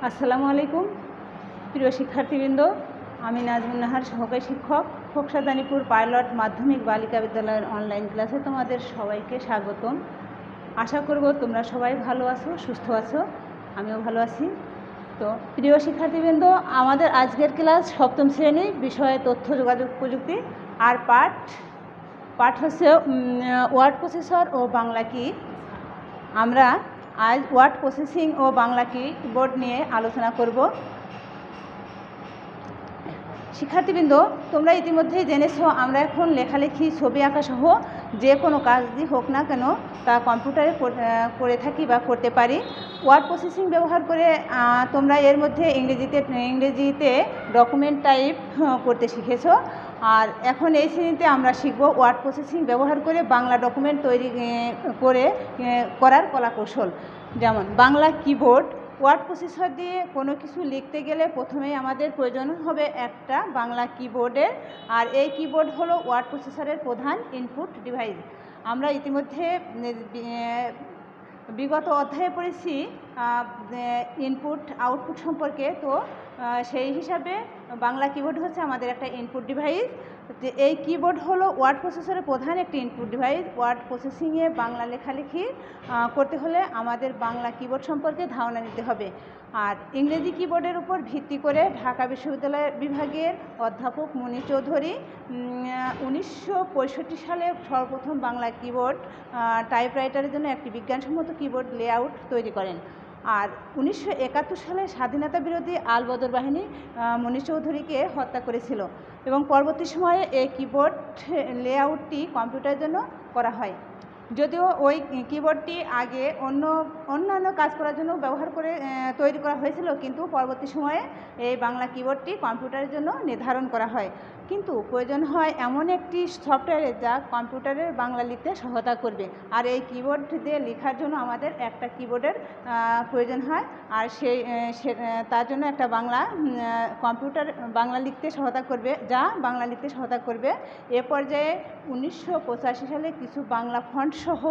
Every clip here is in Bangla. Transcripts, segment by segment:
আসসালামু আলাইকুম প্রিয় শিক্ষার্থীবৃন্দ, আমি নাজমুন নাহার, সহকারী শিক্ষক, খোকসাদানিপুর পাইলট মাধ্যমিক বালিকা বিদ্যালয়ের অনলাইন ক্লাসে তোমাদের সবাইকে স্বাগতম। আশা করব তোমরা সবাই ভালো আছো, সুস্থ আছো, আমিও ভালো আছি। তো প্রিয় শিক্ষার্থীবৃন্দ, আমাদের আজকের ক্লাস সপ্তম শ্রেণী, বিষয়ে তথ্য যোগাযোগ প্রযুক্তি, আর পাঠ হচ্ছে ওয়ার্ড প্রসেসর ও বাংলা কি। আমরা আজ ওয়ার্ড প্রসেসিং ও বাংলা কিবোর্ড নিয়ে আলোচনা করব। শিক্ষার্থীবৃন্দ, তোমরা ইতিমধ্যেই জেনেছো আমরা এখন লেখালেখি, ছবি আঁকা সহ যে কোনো কাজই হোক না কেন তা কম্পিউটারে করে থাকি বা করতে পারি। ওয়ার্ড প্রসেসিং ব্যবহার করে তোমরা এর মধ্যে ইংরেজিতে ডকুমেন্ট টাইপ করতে শিখেছো। আর এখন এই শ্রেণীতে আমরা শিখব ওয়ার্ড প্রসেসিং ব্যবহার করে বাংলা ডকুমেন্ট তৈরি করার কলাকৌশল। যেমন বাংলা কিবোর্ড। ওয়ার্ড প্রসেসর দিয়ে কোনো কিছু লিখতে গেলে প্রথমেই আমাদের প্রয়োজন হবে একটা বাংলা কিবোর্ডের, আর এই কিবোর্ড হলো ওয়ার্ড প্রসেসরের প্রধান ইনপুট ডিভাইস। আমরা ইতিমধ্যে বিগত অধ্যায়ে পড়েছি ইনপুট আউটপুট সম্পর্কে। তো সেই হিসাবে বাংলা কিবোর্ড হচ্ছে আমাদের একটা ইনপুট ডিভাইস। এই কিবোর্ড হলো ওয়ার্ড প্রসেসরের প্রধান একটি ইনপুট ডিভাইস। ওয়ার্ড প্রসেসিংয়ে বাংলা লেখালেখি করতে হলে আমাদের বাংলা কিবোর্ড সম্পর্কে ধারণা নিতে হবে। আর ইংরেজি কিবোর্ডের উপর ভিত্তি করে ঢাকা বিশ্ববিদ্যালয় বিভাগের অধ্যাপক মণি চৌধুরী 1965 সালে সর্বপ্রথম বাংলা কিবোর্ড টাইপরাইটারের জন্য একটি বিজ্ঞানসম্মত কিবোর্ড লেআউট তৈরি করেন। আর 1971 সালে স্বাধীনতা বিরোধী আলবদর বাহিনী মণি চৌধুরীকে হত্যা করেছিল এবং পরবর্তী সময়ে এই কিবোর্ড লেআউটটি কম্পিউটারের জন্য করা হয়। যদিও ওই কিবোর্ডটি আগে অন্যান্য কাজ করার জন্য তৈরি করা হয়েছিল, কিন্তু পরবর্তী সময়ে এই বাংলা কিবোর্ডটি কম্পিউটারের জন্য নির্ধারণ করা হয়। কিন্তু প্রয়োজন হয় এমন একটি সফটওয়্যারে যা কম্পিউটারে বাংলা লিখতে সহায়তা করবে। আর এই কিবোর্ড দিয়ে লেখার জন্য আমাদের একটা কিবোর্ডের প্রয়োজন হয়, আর তার জন্য একটা কম্পিউটার বাংলা লিখতে সহায়তা করবে। এ পর্যায়ে 1985 সালে কিছু বাংলা ফন্ট সহ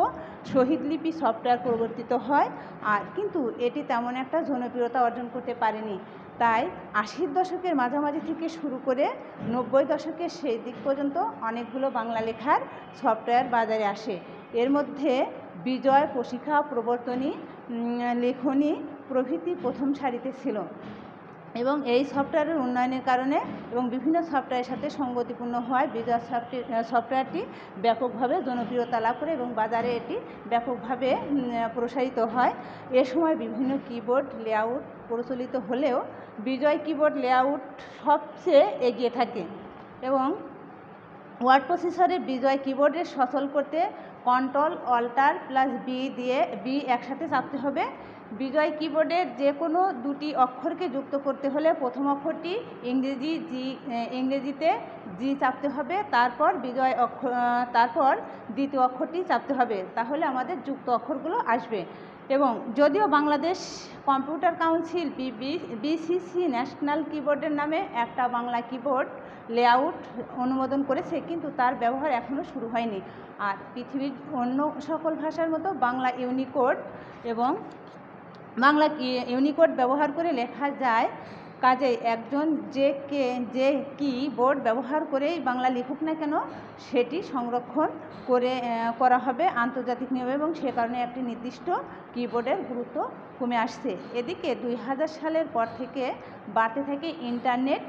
শহীদ লিপি সফটওয়্যার প্রবর্তিত হয়, আর কিন্তু এটি তেমন একটা জনপ্রিয়তা অর্জন করতে পারেনি। তাই 80-র দশকের মাঝামাঝি থেকে শুরু করে 90 দশকের সেই দিক পর্যন্ত অনেকগুলো বাংলা লেখার সফটওয়্যার বাজারে আসে। এর মধ্যে বিজয়, প্রশিক্ষা, প্রবর্তনী, লেখনী প্রভৃতি প্রথম সারিতে ছিল এবং এই সফটওয়্যারের উন্নয়নের কারণে এবং বিভিন্ন সফটওয়্যারের সাথে সঙ্গতিপূর্ণ হয় বিজয় সফটওয়্যারটি ব্যাপকভাবে জনপ্রিয়তা লাভ করে এবং বাজারে এটি ব্যাপকভাবে প্রসারিত হয়। এ সময় বিভিন্ন কিবোর্ড লেআউট প্রচলিত হলেও বিজয় কিবোর্ড লেআউট সবচেয়ে এগিয়ে থাকে এবং ওয়ার্ড প্রসেসরের বিজয় কিবোর্ডের সচল করতে কন্ট্রোল-অল্টার+বি একসাথে চাপতে হবে। বিজয় কিবোর্ডের যে কোনো দুটি অক্ষরকে যুক্ত করতে হলে প্রথম অক্ষরটি ইংরেজিতে জি চাপতে হবে, তারপর তারপর দ্বিতীয় অক্ষরটি চাপতে হবে, তাহলে আমাদের যুক্ত অক্ষরগুলো আসবে। এবং যদিও Bangladesh computer council BCC national কিবোর্ডের নামে একটা বাংলা কিবোর্ড লেআউট অনুমোদন করেছে, কিন্তু তার ব্যবহার এখনও শুরু হয়নি। আর পৃথিবীর অন্য সকল ভাষার মতো বাংলা ইউনিকোড ব্যবহার করে লেখা যায়। কাজেই একজন যে কিবোর্ড ব্যবহার করেই বাংলা লিখুক না কেন, সেটি সংরক্ষণ করা হবে আন্তর্জাতিক নিয়মে এবং সে কারণে একটি নির্দিষ্ট কিবোর্ডের গুরুত্ব কমে আসছে। এদিকে 2000 সালের পর থেকে বাড়তে থাকে ইন্টারনেট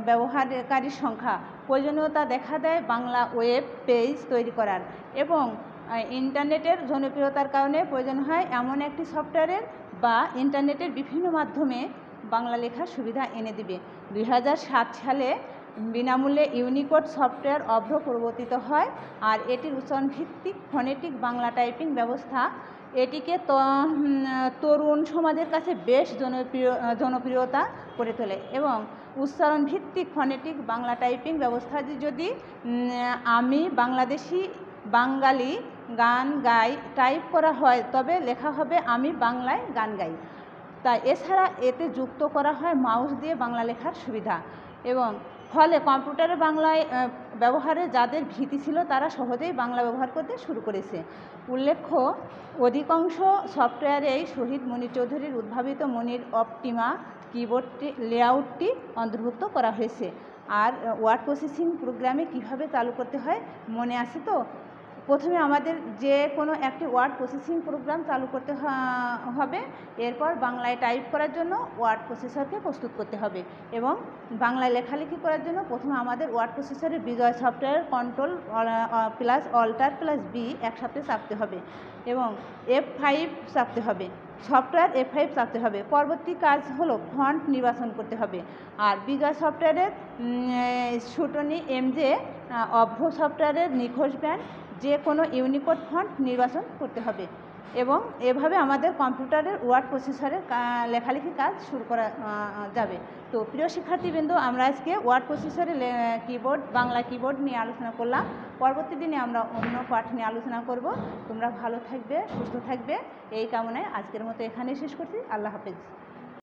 ব্যবহারকারীর সংখ্যা। প্রয়োজনীয়তা দেখা দেয় বাংলা ওয়েব পেজ তৈরি করার এবং ইন্টারনেটের জনপ্রিয়তার কারণে প্রয়োজন হয় এমন একটি সফটওয়্যারের বা ইন্টারনেটের বিভিন্ন মাধ্যমে বাংলা লেখার সুবিধা এনে দিবে। 2007 সালে বিনামূল্যে ইউনিকোড সফটওয়্যার অভ্র প্রবর্তিত হয়, আর এটির উচ্চারণভিত্তিক ফনেটিক বাংলা টাইপিং ব্যবস্থা এটিকে তরুণ সমাজের কাছে বেশ জনপ্রিয়তা করে তোলে। এবং উচ্চারণ ভিত্তিক ফনেটিক বাংলা টাইপিং ব্যবস্থা যদি আমি বাঙালি গান গাই টাইপ করা হয়, তবে লেখা হবে আমি বাংলায় গান গাই। তাই এছাড়া এতে যুক্ত করা হয় মাউস দিয়ে বাংলা লেখার সুবিধা। এবং ফলে কম্পিউটারে বাংলায় ব্যবহারে যাদের ভীতি ছিল তারা সহজেই বাংলা ব্যবহার করতে শুরু করেছে। উল্লেখ্য, অধিকাংশ সফটওয়্যারেই শহীদ মনির চৌধুরীর উদ্ভাবিত মনির অপটিমা কিবোর্ডটি লেআউটটি অন্তর্ভুক্ত করা হয়েছে। আর ওয়ার্ড প্রসেসিং প্রোগ্রামে কিভাবে চালু করতে হয় মনে আছে তো? প্রথমে আমাদের যে কোনো একটি ওয়ার্ড প্রসেসিং প্রোগ্রাম চালু করতে হবে। এরপর বাংলায় টাইপ করার জন্য ওয়ার্ড প্রসেসরকে প্রস্তুত করতে হবে এবং বাংলায় লেখালেখি করার জন্য প্রথমে আমাদের ওয়ার্ড প্রসেসরের Bijoy software control plus alt plus B একসাথে চাপতে হবে এবং F5 চাপতে হবে। সফটওয়্যার F5 চাপতে হবে। পরবর্তী কাজ হলো ফন্ট নির্বাচন করতে হবে। আর বিজয় সফটওয়্যারের শুটনি এমজে, অভ্র সফটওয়্যারের নিখোঁজ ব্যান্ড, যে কোনো ইউনিকোড ফন্ট নির্বাচন করতে হবে এবং এভাবে আমাদের কম্পিউটারের ওয়ার্ড প্রসেসরের লেখালেখি কাজ শুরু করা যাবে। তো প্রিয় শিক্ষার্থীবৃন্দ, আমরা আজকে ওয়ার্ড প্রসেসরের কিবোর্ড, বাংলা কিবোর্ড নিয়ে আলোচনা করলাম। পরবর্তী দিনে আমরা অন্য পাঠ নিয়ে আলোচনা করব। তোমরা ভালো থাকবে, সুস্থ থাকবে, এই কামনায় আজকের মতো এখানেই শেষ করছি। আল্লাহ হাফেজ।